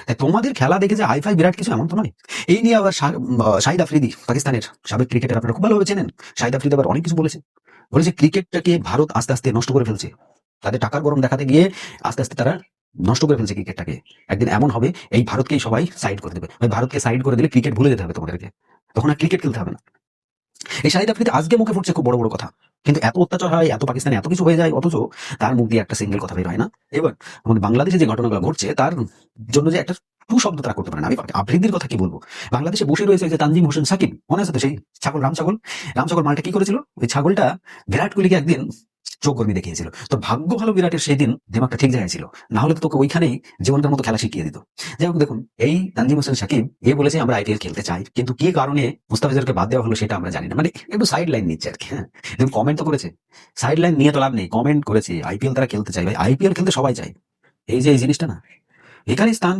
তাই তোমাদের খেলা দেখে যে হাইফাই বিরাট কিছু এমন তো নয়। এই নিয়ে আবার শাহিদ আফ্রিদি, পাকিস্তানের সাবেক ক্রিকেটার, আপনারা খুব ভালোভাবে চেনেন। শাহিদ আফ্রিদি আবার অনেক কিছু বলেছে। বলেছে ক্রিকেটটাকে ভারত আস্তে আস্তে নষ্ট করে ফেলছে, তাদের টাকার গরম দেখাতে গিয়ে আস্তে আস্তে তারা নষ্ট করে ফেলছে ক্রিকেটটাকে। একদিন এমন হবে এই ভারতকেই সবাই সাইড করে দেবে, ভাই ভারতকে সাইড করে দিলে ক্রিকেট ভুলে যেতে হবে তোমাদেরকে, তখন আর ক্রিকেট খেলতে হবে না। এই শাহিদ আফ্রিদি আজকে মুখে ফুটছে খুব বড় বড় কথা, কিন্তু এত অত্যাচার হয়, এত পাকিস্তানে এত কিছু হয়ে যায়, অথচ তার মুখ দিয়ে একটা সিঙ্গেল কথা বের হয় না। এবার আমাদের বাংলাদেশে যে ঘটনাগুলো ঘটছে তার জন্য যে একটা টু শব্দ তারা করতে পারে না। আমি আফ্রিদির কথা কি বলবো, বাংলাদেশে বসে রয়েছে যে তানজিম হোসেন সাকিব, মনে আছে তো সেই ছাগল, রাম ছাগল মালটা কি করেছিল, ওই ছাগলটা বিরাট কোহলিকে একদিন চোখ গরমি দেখিয়েছিল। তো ভাগ্য ভালো বিরাটের সেই দিন দিমাগটা ঠিক জায়গায় ছিল, না হলে তো তোকে ওইখানেই জীবনটার মতো খেলা শিখিয়ে দিত। যাই হোক, দেখুন এই তানজিম হোসেন সাকিব বলেছে আমরা আইপিএল খেলতে চাই, কিন্তু কি কারণে মুস্তাফিজুরকে বাদ দেওয়া হলো সেটা আমরা জানি না, মানে একটু সাইড লাইন নিচ্ছে আর কি। হ্যাঁ, দেখুন কমেন্ট তো করেছে, সাইড লাইন নিয়ে তো লাভ নেই, কমেন্ট করেছে আইপিএল তারা খেলতে চাই, ভাই আইপিএল খেলতে সবাই চায়। এই যে এই জিনিসটা না, এখানে স্থান